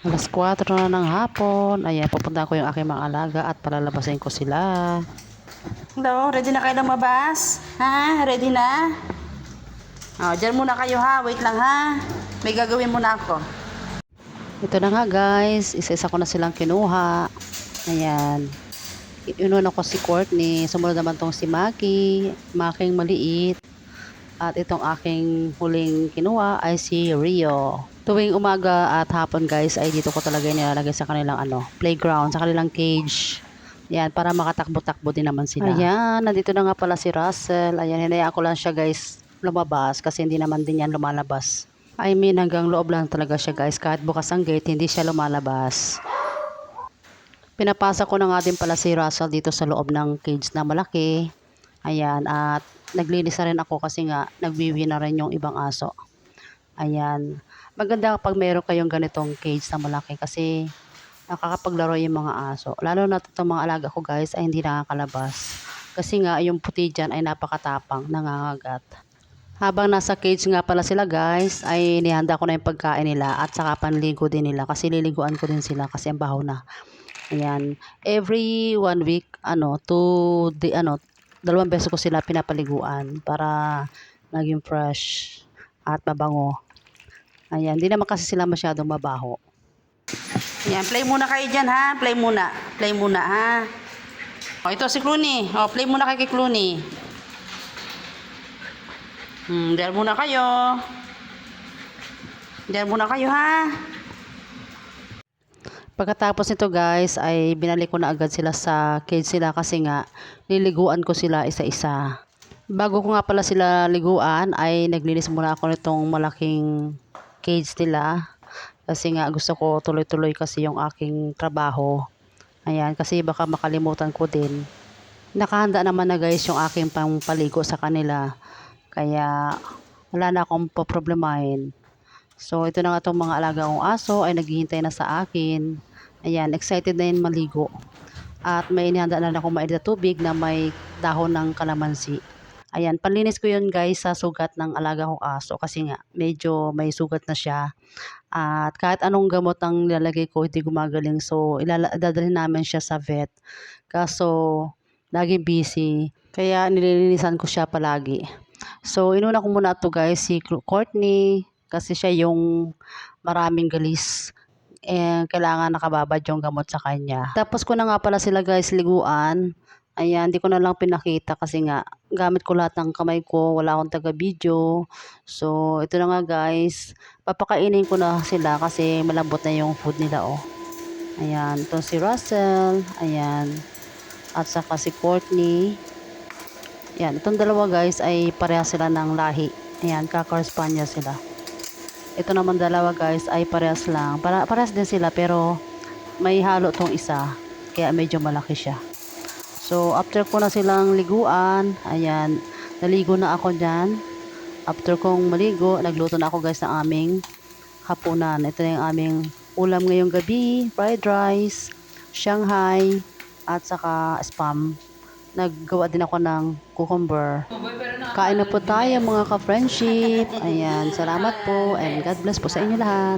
Alas 4 na ng hapon. Ayan, pupunta ko yung aking mga alaga at palalabasin ko sila. Hello, ready na kayo lumabas? Ha? Ready na? Dyan muna kayo ha. Wait lang ha. May gagawin muna ako. Ito na nga guys. Isa-isa ko na silang kinuha. Ayan. Inuna ko si Courtney. Sumunod naman tong si Maki. Making maliit. At itong aking huling kinuha ay si Rio. Tuwing umaga at hapon guys ay dito ko talaga nilalagay sa kanilang playground, sa kanilang cage. Yan, para makatakbo-takbo din naman sila. Ayan, nandito na nga pala si Russell. Ayan, hinayaan ko lang siya guys lumabas kasi hindi naman din yan lumalabas. I mean, hanggang loob lang talaga siya guys. Kahit bukas ang gate, hindi siya lumalabas. Pinapasa ko na nga din pala si Russell dito sa loob ng cage na malaki. Ayan, at naglinis na rin ako kasi nga nagwiwi na rin yung ibang aso. Ayan, maganda kapag meron kayong ganitong cage na malaki kasi nakakapaglaro yung mga aso. Lalo na itong mga alaga ko guys ay hindi nakakalabas. Kasi nga yung puti dyan ay napakatapang, nangangagat. Habang nasa cage nga pala sila guys ay nihanda ko na yung pagkain nila at saka panligo din nila kasi liliguan ko din sila kasi ang baho na. Ayan, every 1 week, 2 beses ko sila pinapaliguan para maging fresh at mabango. Ayan, hindi naman kasi sila masyadong mabaho. Ayan, play muna kayo dyan ha. Play muna. Play muna ha. Ito si Clooney. Play muna kay Clooney. Diyan muna kayo. Diyan muna kayo ha. Pagkatapos nito guys ay binalik ko na agad sila sa cage sila kasi nga liliguan ko sila isa-isa. Bago ko nga pala sila liguan ay naglinis muna ako nitong malaking cage nila kasi nga gusto ko tuloy-tuloy kasi yung aking trabaho. Ayan, kasi baka makalimutan ko din. Nakahanda naman na guys yung aking pampaligo sa kanila. Kaya wala na akong poproblemahin. So ito na nga itong mga alaga kong aso ay naghihintay na sa akin. Ayan, excited na yun maligo. At may inihanda na akong mainit na tubig na may dahon ng kalamansi. Ayan, panlinis ko yun guys sa sugat ng alaga kong aso kasi nga medyo may sugat na siya. At kahit anong gamot ang nilalagay ko hindi gumagaling, so idadalhin namin siya sa vet. Kaso laging busy kaya nililinisan ko siya palagi. So inuna ko muna ito guys si Courtney kasi siya yung maraming galis. Kailangan nakababad yung gamot sa kanya. Tapos ko na nga pala sila guys liguan. Ayan, di ko na lang pinakita kasi nga gamit ko lahat ng kamay ko, wala akong taga-video. So, ito na nga guys, papakainin ko na sila kasi malambot na yung food nila Ayan, ito si Russell, ayan, at saka si Courtney. Ayan, itong dalawa guys ay pareha sila ng lahi. Ayan, Cocker Spaniel sila. Ito naman dalawa guys ay parehas lang. Parehas din sila pero may halo tong isa, kaya medyo malaki siya. So, after ko na silang liguan, ayan, naligo na ako dyan. After kong maligo, nagluto na ako guys ng aming hapunan. Ito na yung aming ulam ngayong gabi, fried rice, Shanghai, at saka spam. Naggawa din ako ng cucumber. Kain na po tayo mga ka-friendship. Ayan, salamat po and God bless po sa inyo lahat.